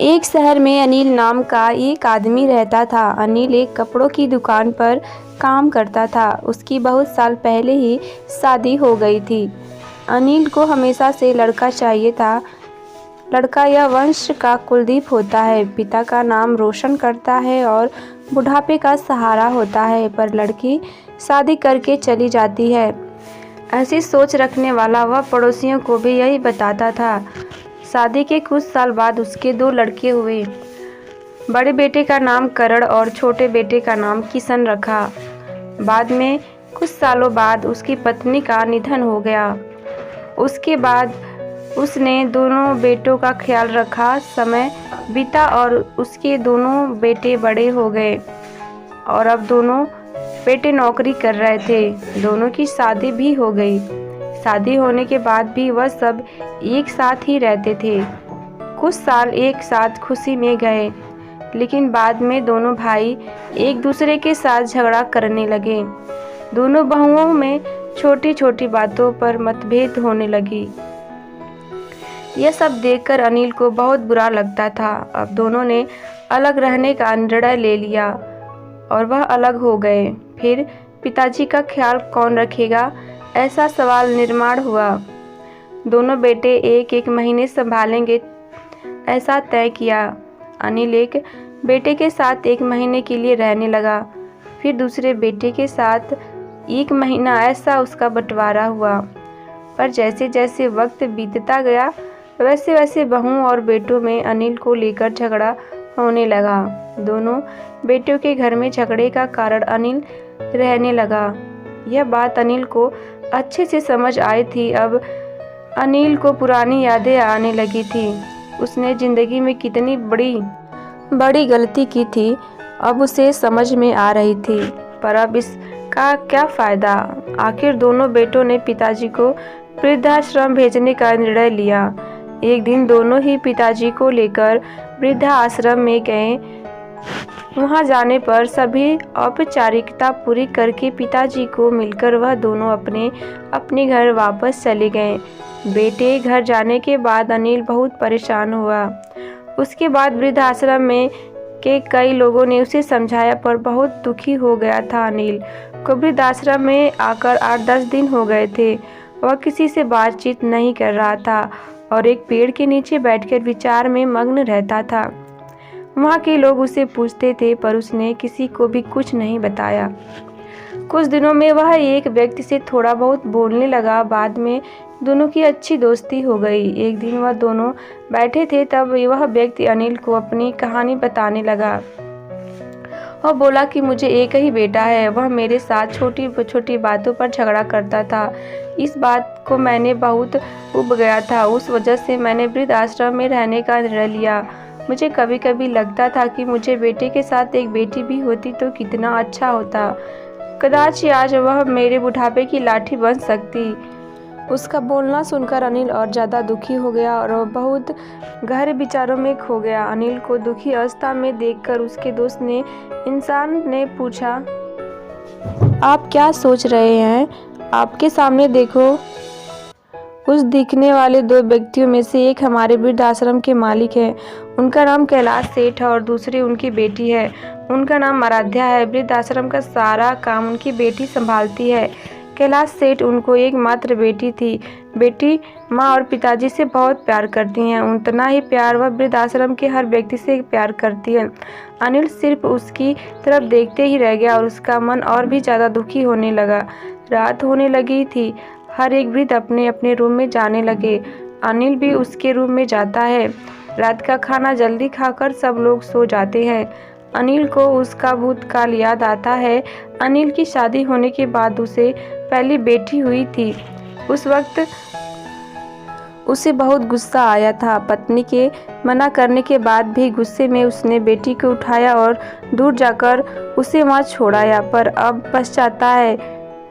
एक शहर में अनिल नाम का एक आदमी रहता था। अनिल एक कपड़ों की दुकान पर काम करता था। उसकी बहुत साल पहले ही शादी हो गई थी। अनिल को हमेशा से लड़का चाहिए था। लड़का यह वंश का कुलदीप होता है, पिता का नाम रोशन करता है और बुढ़ापे का सहारा होता है। पर लड़की शादी करके चली जाती है। ऐसी सोच रखने वाला वह पड़ोसियों को भी यही बताता था। शादी के कुछ साल बाद उसके 2 लड़के हुए। बड़े बेटे का नाम करण और छोटे बेटे का नाम किशन रखा। बाद में कुछ सालों बाद उसकी पत्नी का निधन हो गया। उसके बाद उसने दोनों बेटों का ख्याल रखा। समय बीता और उसके दोनों बेटे बड़े हो गए और अब दोनों बेटे नौकरी कर रहे थे। दोनों की शादी भी हो गई। शादी होने के बाद भी वह सब एक साथ ही रहते थे। कुछ साल एक साथ खुशी में गए, लेकिन बाद में दोनों भाई एक दूसरे के साथ झगड़ा करने लगे। दोनों बहुओं में छोटी छोटी बातों पर मतभेद होने लगी। यह सब देखकर अनिल को बहुत बुरा लगता था। अब दोनों ने अलग रहने का निर्णय ले लिया और वह अलग हो गए। फिर पिताजी का ख्याल कौन रखेगा, ऐसा सवाल निर्माण हुआ। दोनों बेटे एक एक महीने संभालेंगे, ऐसा तय किया। अनिल एक बेटे के साथ 1 महीने के लिए रहने लगा, फिर दूसरे बेटे के साथ 1 महीना, ऐसा उसका बंटवारा हुआ। पर जैसे जैसे वक्त बीतता गया, वैसे वैसे बहुओं और बेटों में अनिल को लेकर झगड़ा होने लगा। दोनों बेटियों के घर में झगड़े का कारण अनिल रहने लगा। यह बात अनिल को अच्छे से समझ आई थी। अब अनिल को पुरानी यादें आने लगी थी। उसने ज़िंदगी में कितनी बड़ी गलती की थी, अब उसे समझ में आ रही थी। पर अब इसका क्या फ़ायदा। आखिर दोनों बेटों ने पिताजी को वृद्धाश्रम भेजने का निर्णय लिया। एक दिन दोनों ही पिताजी को लेकर वृद्धाश्रम में गए। वहां जाने पर सभी औपचारिकता पूरी करके पिताजी को मिलकर वह दोनों अपने अपने घर वापस चले गए। बेटे घर जाने के बाद अनिल बहुत परेशान हुआ। उसके बाद वृद्धाश्रम में के कई लोगों ने उसे समझाया, पर बहुत दुखी हो गया था। अनिल को वृद्धाश्रम में आकर 8-10 दिन हो गए थे। वह किसी से बातचीत नहीं कर रहा था और एक पेड़ के नीचे बैठकर विचार में मग्न रहता था। वहाँ के लोग उसे पूछते थे, पर उसने किसी को भी कुछ नहीं बताया। कुछ दिनों में वह एक व्यक्ति से थोड़ा बहुत बोलने लगा। बाद में दोनों की अच्छी दोस्ती हो गई। एक दिन वह दोनों बैठे थे, तब वह व्यक्ति अनिल को अपनी कहानी बताने लगा। वह बोला कि मुझे एक ही बेटा है। वह मेरे साथ छोटी छोटी बातों पर झगड़ा करता था। इस बात को मैंने बहुत उब गया था। उस वजह से मैंने वृद्धाश्रम में रहने का निर्णय लिया। मुझे कभी कभी लगता था कि मुझे बेटे के साथ एक बेटी भी होती तो कितना अच्छा होता। कदाच आज वह मेरे बुढ़ापे की लाठी बन सकती। उसका बोलना सुनकर अनिल और ज़्यादा दुखी हो गया और वह बहुत गहरे विचारों में खो गया। अनिल को दुखी अवस्था में देखकर उसके दोस्त ने इंसान ने पूछा, आप क्या सोच रहे हैं? आपके सामने देखो। उस दिखने वाले 2 व्यक्तियों में से एक हमारे वृद्धाश्रम के मालिक हैं। उनका नाम कैलाश सेठ है और दूसरी उनकी बेटी है। उनका नाम आराध्या है। वृद्धाश्रम का सारा काम उनकी बेटी संभालती है। कैलाश सेठ उनको एकमात्र बेटी थी। बेटी माँ और पिताजी से बहुत प्यार करती हैं। उतना ही प्यार वह वृद्धाश्रम के हर व्यक्ति से प्यार करती है। अनिल सिर्फ उसकी तरफ देखते ही रह गया और उसका मन और भी ज़्यादा दुखी होने लगा। रात होने लगी थी। हर एक वृद्ध अपने अपने रूम में जाने लगे। अनिल भी उसके रूम में जाता है। रात का खाना जल्दी खाकर सब लोग सो जाते हैं। अनिल को उसका भूतकाल याद आता है। अनिल की शादी होने के बाद उसे पहली बेटी हुई थी। उस वक्त उसे बहुत गुस्सा आया था। पत्नी के मना करने के बाद भी गुस्से में उसने बेटी को उठाया और दूर जाकर उसे वहां छोड़ाया। पर अब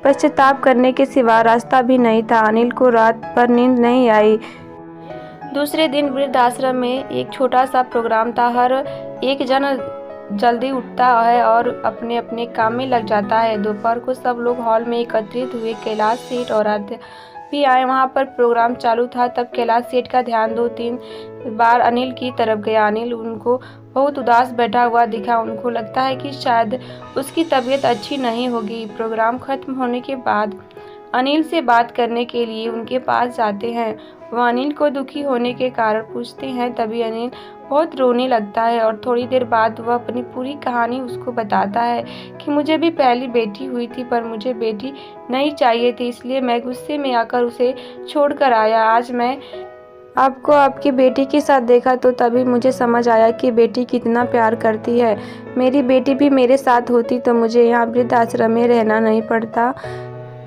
पश्चाताप करने के सिवा रास्ता भी नहीं था। अनिल को रात भर नींद नहीं आई। दूसरे दिन वृद्धाश्रम में एक छोटा सा प्रोग्राम था। हर एक जन जल्दी उठता है और अपने अपने काम में लग जाता है। दोपहर को सब लोग हॉल में एकत्रित हुए। कैलाश सेठ और भी आए। वहाँ पर प्रोग्राम चालू था। तब कैलाश सेठ का ध्यान 2-3 बार अनिल की तरफ गया। अनिल उनको बहुत उदास बैठा हुआ दिखा। उनको लगता है कि शायद उसकी तबीयत अच्छी नहीं होगी। प्रोग्राम खत्म होने के बाद अनिल से बात करने के लिए उनके पास जाते हैं। वह अनिल को दुखी होने के कारण पूछते हैं। तभी अनिल बहुत रोने लगता है और थोड़ी देर बाद वह अपनी पूरी कहानी उसको बताता है कि मुझे भी पहली बेटी हुई थी, पर मुझे बेटी नहीं चाहिए थी, इसलिए मैं गुस्से में आकर उसे छोड़कर आया। आज मैं आपको आपकी बेटी के साथ देखा तो तभी मुझे समझ आया कि बेटी कितना प्यार करती है। मेरी बेटी भी मेरे साथ होती तो मुझे यहाँ वृद्धाश्रम में रहना नहीं पड़ता।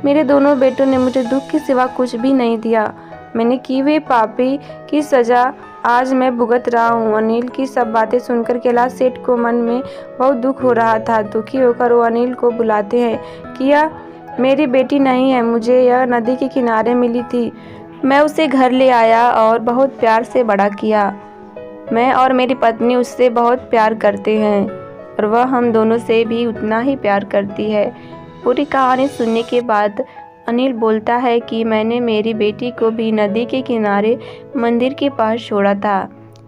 मेरे दोनों बेटों ने मुझे दुख के सिवा कुछ भी नहीं दिया। मैंने की हुई पापी की सज़ा आज मैं भुगत रहा हूँ। अनिल की सब बातें सुनकर कैलाश सेठ को मन में बहुत दुख हो रहा था। दुखी होकर वो अनिल को बुलाते हैं कि यह मेरी बेटी नहीं है, मुझे यह नदी के किनारे मिली थी। मैं उसे घर ले आया और बहुत प्यार से बड़ा किया। मैं और मेरी पत्नी उससे बहुत प्यार करते हैं और वह हम दोनों से भी उतना ही प्यार करती है। पूरी कहानी सुनने के बाद अनिल बोलता है कि मैंने मेरी बेटी को भी नदी के किनारे मंदिर के पास छोड़ा था।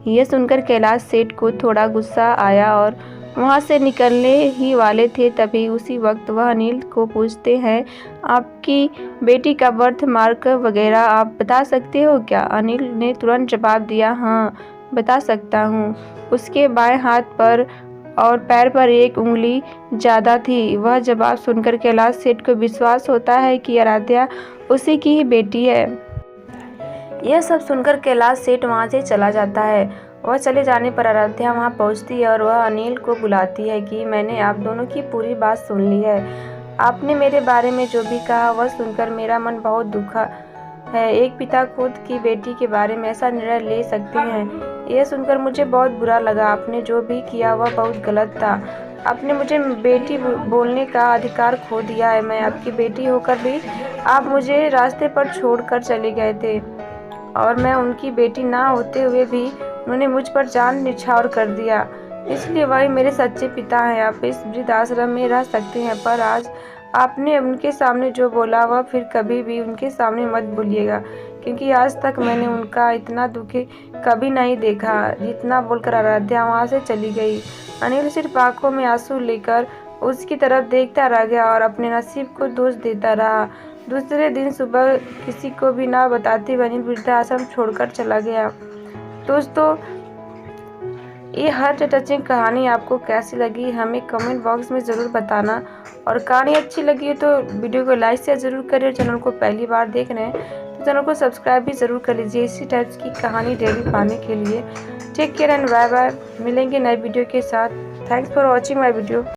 यह सुनकर कैलाश सेठ को थोड़ा गुस्सा आया और वहाँ से निकलने ही वाले थे। तभी उसी वक्त वह अनिल को पूछते हैं, आपकी बेटी का बर्थ मार्क वगैरह आप बता सकते हो क्या? अनिल ने तुरंत जवाब दिया, हाँ बता सकता हूँ। उसके बाएं हाथ पर और पैर पर एक उंगली ज़्यादा थी। वह जवाब सुनकर कैलाश सेठ को विश्वास होता है कि आराध्या उसी की ही बेटी है। यह सब सुनकर कैलाश सेठ वहाँ से चला जाता है। वह चले जाने पर आराध्या वहाँ पहुँचती है और वह अनिल को बुलाती है कि मैंने आप दोनों की पूरी बात सुन ली है। आपने मेरे बारे में जो भी कहा वह सुनकर मेरा मन बहुत दुखा है। एक पिता खुद की बेटी के बारे में ऐसा निर्णय ले सकते हैं, यह सुनकर मुझे बहुत बुरा लगा। आपने जो भी किया वह बहुत गलत था। आपने मुझे बेटी बोलने का अधिकार खो दिया है। मैं आपकी बेटी होकर भी आप मुझे रास्ते पर छोड़कर चले गए थे और मैं उनकी बेटी ना होते हुए भी उन्होंने मुझ पर जान निछावर कर दिया। इसलिए वही मेरे सच्चे पिता हैं। आप इस वृद्धाश्रम में रह सकते हैं, पर आज आपने उनके सामने जो बोला वह फिर कभी भी उनके सामने मत बोलिएगा, क्योंकि आज तक मैंने उनका इतना दुखी कभी नहीं देखा। जितना बोलकर आराध्या वहाँ से चली गई। अनिल सिर्फ आंखों में आंसू लेकर उसकी तरफ देखता रह गया और अपने नसीब को दोष देता रहा। दूसरे दिन सुबह किसी को भी ना बताते हुए अनिल वृद्धाश्रम छोड़कर चला गया। दोस्तों, ये हर टचिंग कहानी आपको कैसी लगी हमें कमेंट बॉक्स में ज़रूर बताना, और कहानी अच्छी लगी हो तो वीडियो को लाइक शेयर ज़रूर करें। और चैनल को पहली बार देख रहे हैं तो चैनल को सब्सक्राइब भी ज़रूर कर लीजिए इसी टाइप की कहानी डेली पाने के लिए। Take care and bye bye. मिलेंगे नए वीडियो के साथ। Thanks for watching my video.